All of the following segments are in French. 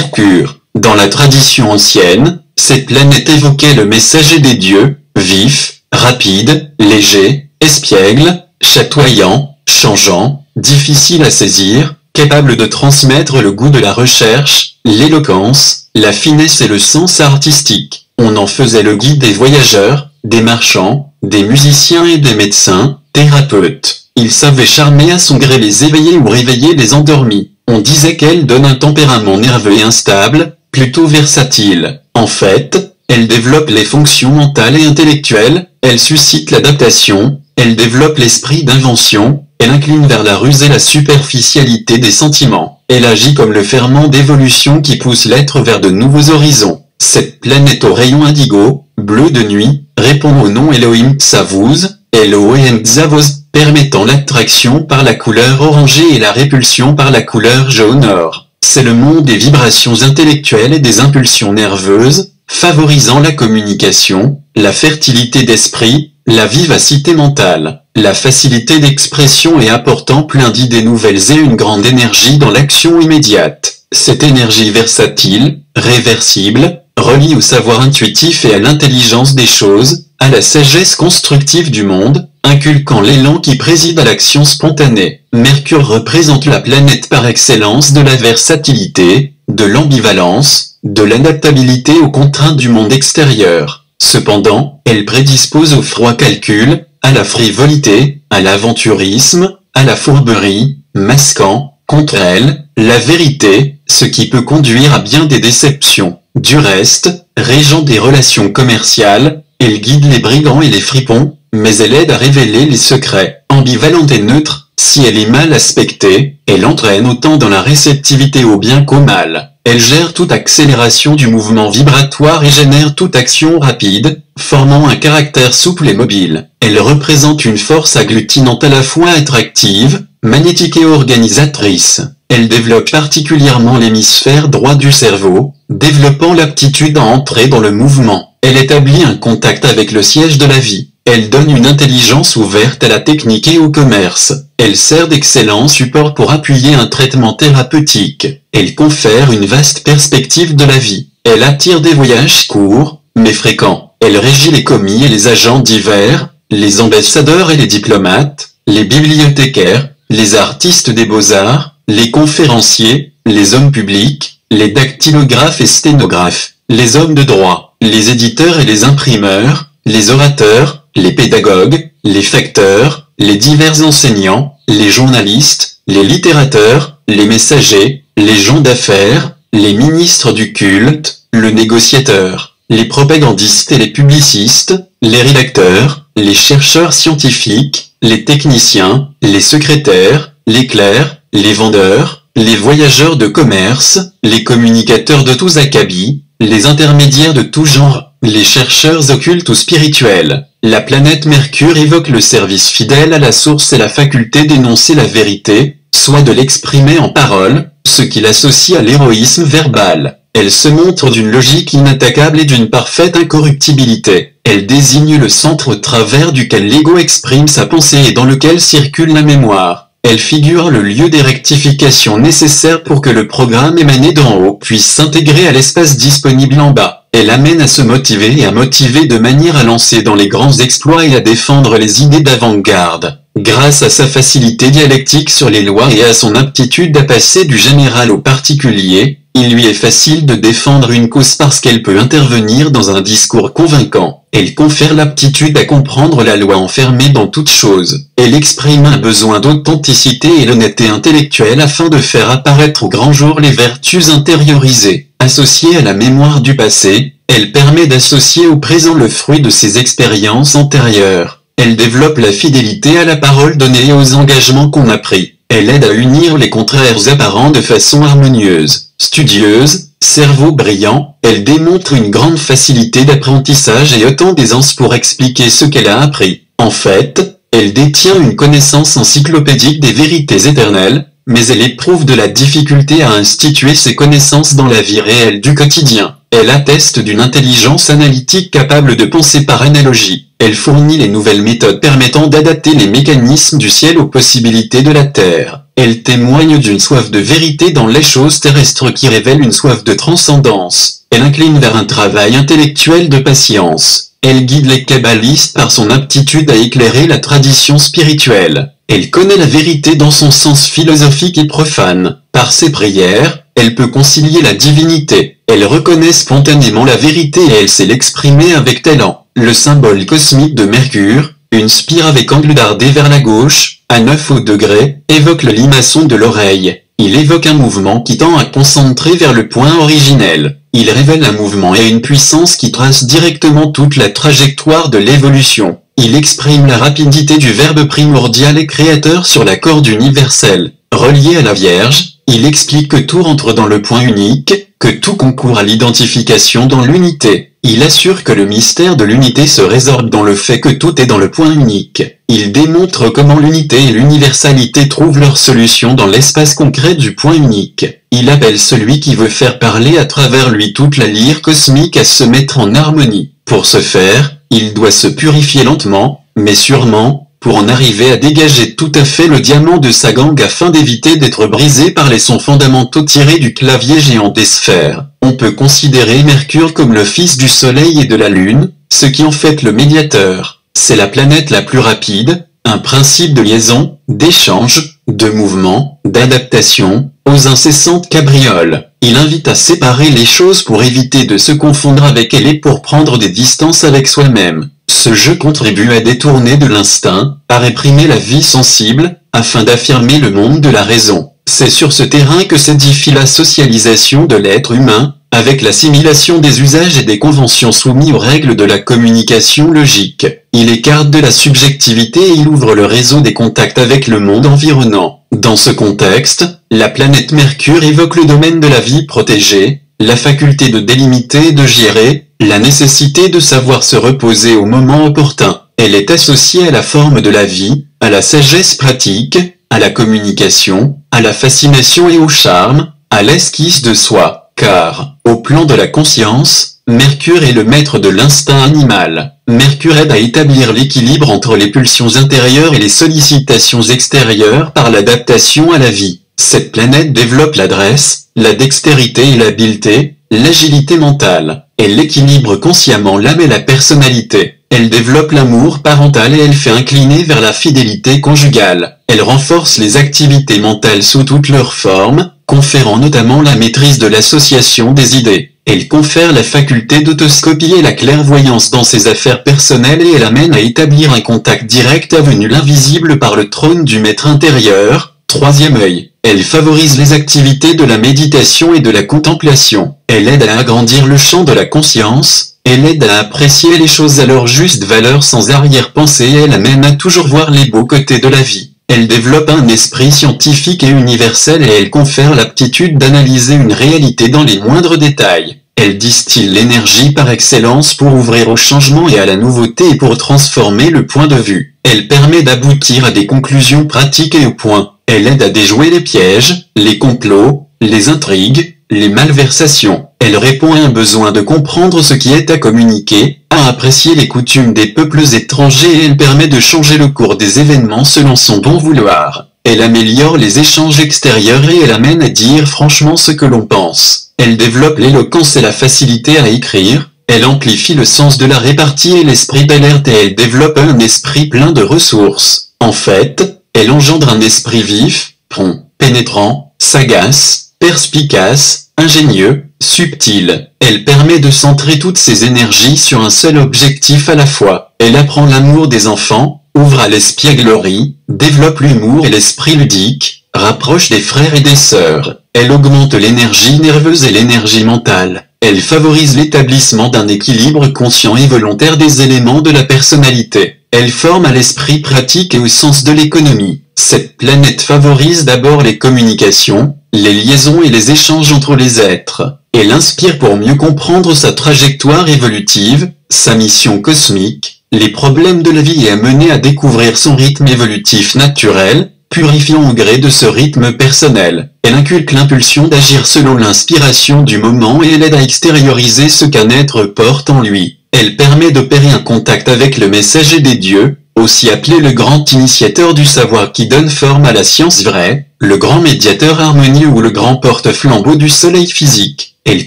Mercure. Dans la tradition ancienne, cette planète évoquait le messager des dieux, vif, rapide, léger, espiègle, chatoyant, changeant, difficile à saisir, capable de transmettre le goût de la recherche, l'éloquence, la finesse et le sens artistique. On en faisait le guide des voyageurs, des marchands, des musiciens et des médecins, thérapeutes. Il savait charmer à son gré les éveillés ou réveiller les endormis. On disait qu'elle donne un tempérament nerveux et instable, plutôt versatile. En fait, elle développe les fonctions mentales et intellectuelles, elle suscite l'adaptation, elle développe l'esprit d'invention, elle incline vers la ruse et la superficialité des sentiments. Elle agit comme le ferment d'évolution qui pousse l'être vers de nouveaux horizons. Cette planète au rayon indigo, bleu de nuit, répond au nom Elohim Tsavuz, Elohim Tsavuz, permettant l'attraction par la couleur orangée et la répulsion par la couleur jaune or. C'est le monde des vibrations intellectuelles et des impulsions nerveuses, favorisant la communication, la fertilité d'esprit, la vivacité mentale, la facilité d'expression et apportant plein d'idées nouvelles et une grande énergie dans l'action immédiate. Cette énergie versatile, réversible, relie au savoir intuitif et à l'intelligence des choses, à la sagesse constructive du monde, inculquant l'élan qui préside à l'action spontanée. Mercure représente la planète par excellence de la versatilité, de l'ambivalence, de l'adaptabilité aux contraintes du monde extérieur. Cependant, elle prédispose au froid calcul, à la frivolité, à l'aventurisme, à la fourberie, masquant, contre elle, la vérité, ce qui peut conduire à bien des déceptions. Du reste, régent des relations commerciales, elle guide les brigands et les fripons, mais elle aide à révéler les secrets. Ambivalente et neutre, si elle est mal aspectée, elle entraîne autant dans la réceptivité au bien qu'au mal. Elle gère toute accélération du mouvement vibratoire et génère toute action rapide, formant un caractère souple et mobile. Elle représente une force agglutinante à la fois attractive, magnétique et organisatrice. Elle développe particulièrement l'hémisphère droit du cerveau, développant l'aptitude à entrer dans le mouvement. Elle établit un contact avec le siège de la vie. Elle donne une intelligence ouverte à la technique et au commerce. Elle sert d'excellent support pour appuyer un traitement thérapeutique. Elle confère une vaste perspective de la vie. Elle attire des voyages courts, mais fréquents. Elle régit les commis et les agents divers, les ambassadeurs et les diplomates, les bibliothécaires, les artistes des beaux-arts, les conférenciers, les hommes publics, les dactylographes et sténographes, les hommes de droit, les éditeurs et les imprimeurs, les orateurs, les pédagogues, les facteurs, les divers enseignants, les journalistes, les littérateurs, les messagers, les gens d'affaires, les ministres du culte, le négociateur, les propagandistes et les publicistes, les rédacteurs, les chercheurs scientifiques, les techniciens, les secrétaires, les clercs, les vendeurs, les voyageurs de commerce, les communicateurs de tous acabits, les intermédiaires de tout genre, les chercheurs occultes ou spirituels. La planète Mercure évoque le service fidèle à la source et la faculté d'énoncer la vérité, soit de l'exprimer en parole, ce qui l'associe à l'héroïsme verbal. Elle se montre d'une logique inattaquable et d'une parfaite incorruptibilité. Elle désigne le centre au travers duquel l'ego exprime sa pensée et dans lequel circule la mémoire. Elle figure le lieu des rectifications nécessaires pour que le programme émané d'en haut puisse s'intégrer à l'espace disponible en bas. Elle amène à se motiver et à motiver de manière à lancer dans les grands exploits et à défendre les idées d'avant-garde. Grâce à sa facilité dialectique sur les lois et à son aptitude à passer du général au particulier, il lui est facile de défendre une cause parce qu'elle peut intervenir dans un discours convaincant. Elle confère l'aptitude à comprendre la loi enfermée dans toute chose. Elle exprime un besoin d'authenticité et l'honnêteté intellectuelle afin de faire apparaître au grand jour les vertus intériorisées. Associée à la mémoire du passé, elle permet d'associer au présent le fruit de ses expériences antérieures. Elle développe la fidélité à la parole donnée et aux engagements qu'on a pris. Elle aide à unir les contraires apparents de façon harmonieuse. Studieuse, cerveau brillant, elle démontre une grande facilité d'apprentissage et autant d'aisance pour expliquer ce qu'elle a appris. En fait, elle détient une connaissance encyclopédique des vérités éternelles, mais elle éprouve de la difficulté à instituer ces connaissances dans la vie réelle du quotidien. Elle atteste d'une intelligence analytique capable de penser par analogie. Elle fournit les nouvelles méthodes permettant d'adapter les mécanismes du ciel aux possibilités de la terre. Elle témoigne d'une soif de vérité dans les choses terrestres qui révèle une soif de transcendance. Elle incline vers un travail intellectuel de patience. Elle guide les kabbalistes par son aptitude à éclairer la tradition spirituelle. Elle connaît la vérité dans son sens philosophique et profane. Par ses prières, elle peut concilier la divinité. Elle reconnaît spontanément la vérité et elle sait l'exprimer avec talent. Le symbole cosmique de Mercure, une spire avec angle dardé vers la gauche, à 9 au degré, évoque le limaçon de l'oreille. Il évoque un mouvement qui tend à concentrer vers le point originel. Il révèle un mouvement et une puissance qui trace directement toute la trajectoire de l'évolution. Il exprime la rapidité du verbe primordial et créateur sur la corde universelle. Relié à la Vierge, il explique que tout rentre dans le point unique, que tout concourt à l'identification dans l'unité. Il assure que le mystère de l'unité se résorbe dans le fait que tout est dans le point unique. Il démontre comment l'unité et l'universalité trouvent leur solution dans l'espace concret du point unique. Il appelle celui qui veut faire parler à travers lui toute la lyre cosmique à se mettre en harmonie. Pour ce faire, il doit se purifier lentement, mais sûrement, pour en arriver à dégager tout à fait le diamant de sa gangue afin d'éviter d'être brisé par les sons fondamentaux tirés du clavier géant des sphères. On peut considérer Mercure comme le fils du Soleil et de la Lune, ce qui en fait le médiateur. C'est la planète la plus rapide, un principe de liaison, d'échange, de mouvement, d'adaptation, aux incessantes cabrioles. Il invite à séparer les choses pour éviter de se confondre avec elles et pour prendre des distances avec soi-même. Ce jeu contribue à détourner de l'instinct, à réprimer la vie sensible, afin d'affirmer le monde de la raison. C'est sur ce terrain que s'édifie la socialisation de l'être humain, avec l'assimilation des usages et des conventions soumis aux règles de la communication logique. Il écarte de la subjectivité et il ouvre le réseau des contacts avec le monde environnant. Dans ce contexte, la planète Mercure évoque le domaine de la vie protégée, la faculté de délimiter et de gérer, la nécessité de savoir se reposer au moment opportun. Elle est associée à la forme de la vie, à la sagesse pratique, à la communication, à la fascination et au charme, à l'esquisse de soi. Car, au plan de la conscience, Mercure est le maître de l'instinct animal. Mercure aide à établir l'équilibre entre les pulsions intérieures et les sollicitations extérieures par l'adaptation à la vie. Cette planète développe l'adresse, la dextérité et l'habileté, l'agilité mentale. Elle équilibre consciemment l'âme et la personnalité. Elle développe l'amour parental et elle fait incliner vers la fidélité conjugale. Elle renforce les activités mentales sous toutes leurs formes, conférant notamment la maîtrise de l'association des idées. Elle confère la faculté d'autoscopie et la clairvoyance dans ses affaires personnelles et elle amène à établir un contact direct avenu l'invisible par le trône du maître intérieur, troisième œil. Elle favorise les activités de la méditation et de la contemplation. Elle aide à agrandir le champ de la conscience. Elle aide à apprécier les choses à leur juste valeur sans arrière-pensée et elle amène à toujours voir les beaux côtés de la vie. Elle développe un esprit scientifique et universel et elle confère l'aptitude d'analyser une réalité dans les moindres détails. Elle distille l'énergie par excellence pour ouvrir au changement et à la nouveauté et pour transformer le point de vue. Elle permet d'aboutir à des conclusions pratiques et au point. Elle aide à déjouer les pièges, les complots, les intrigues, les malversations. Elle répond à un besoin de comprendre ce qui est à communiquer, à apprécier les coutumes des peuples étrangers et elle permet de changer le cours des événements selon son bon vouloir. Elle améliore les échanges extérieurs et elle amène à dire franchement ce que l'on pense. Elle développe l'éloquence et la facilité à écrire. Elle amplifie le sens de la répartie et l'esprit d'alerte et elle développe un esprit plein de ressources. En fait, elle engendre un esprit vif, prompt, pénétrant, sagace, perspicace, ingénieux, subtil. Elle permet de centrer toutes ses énergies sur un seul objectif à la fois. Elle apprend l'amour des enfants, ouvre à l'espièglerie, développe l'humour et l'esprit ludique, rapproche des frères et des sœurs. Elle augmente l'énergie nerveuse et l'énergie mentale. Elle favorise l'établissement d'un équilibre conscient et volontaire des éléments de la personnalité. Elle forme à l'esprit pratique et au sens de l'économie. Cette planète favorise d'abord les communications, les liaisons et les échanges entre les êtres. Elle inspire pour mieux comprendre sa trajectoire évolutive, sa mission cosmique, les problèmes de la vie et à mener à découvrir son rythme évolutif naturel. purifiant au gré de ce rythme personnel. Elle inculque l'impulsion d'agir selon l'inspiration du moment et elle aide à extérioriser ce qu'un être porte en lui. Elle permet d'opérer un contact avec le messager des dieux, aussi appelé le grand initiateur du savoir qui donne forme à la science vraie, le grand médiateur harmonieux ou le grand porte-flambeau du soleil physique. Elle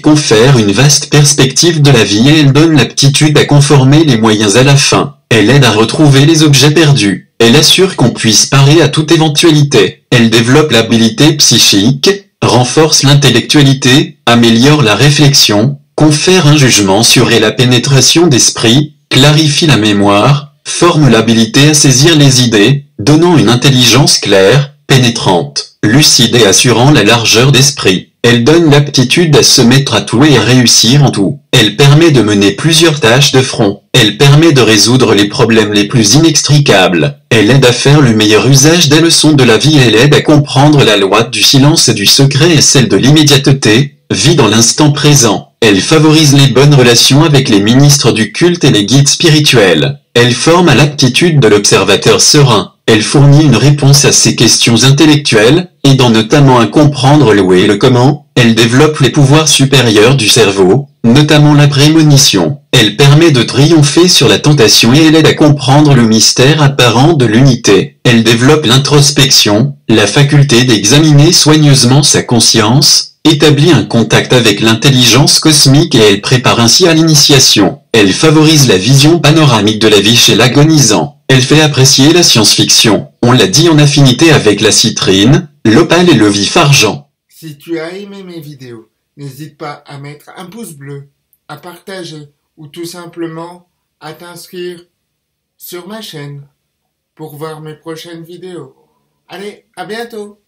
confère une vaste perspective de la vie et elle donne l'aptitude à conformer les moyens à la fin. Elle aide à retrouver les objets perdus. Elle assure qu'on puisse parer à toute éventualité. Elle développe l'habilité psychique, renforce l'intellectualité, améliore la réflexion, confère un jugement sur et la pénétration d'esprit, clarifie la mémoire, forme l'habilité à saisir les idées, donnant une intelligence claire, pénétrante, lucide et assurant la largeur d'esprit. Elle donne l'aptitude à se mettre à tout et à réussir en tout. Elle permet de mener plusieurs tâches de front. Elle permet de résoudre les problèmes les plus inextricables. Elle aide à faire le meilleur usage des leçons de la vie et elle aide à comprendre la loi du silence et du secret et celle de l'immédiateté, vit dans l'instant présent. Elle favorise les bonnes relations avec les ministres du culte et les guides spirituels. Elle forme à l'aptitude de l'observateur serein. Elle fournit une réponse à ses questions intellectuelles, aidant notamment à comprendre le où et le comment. Elle développe les pouvoirs supérieurs du cerveau, notamment la prémonition. Elle permet de triompher sur la tentation et elle aide à comprendre le mystère apparent de l'unité. Elle développe l'introspection, la faculté d'examiner soigneusement sa conscience, établit un contact avec l'intelligence cosmique et elle prépare ainsi à l'initiation. Elle favorise la vision panoramique de la vie chez l'agonisant. Elle fait apprécier la science-fiction. On l'a dit en affinité avec la citrine, l'opale et le vif argent. Si tu as aimé mes vidéos, n'hésite pas à mettre un pouce bleu, à partager ou tout simplement à t'inscrire sur ma chaîne pour voir mes prochaines vidéos. Allez, à bientôt!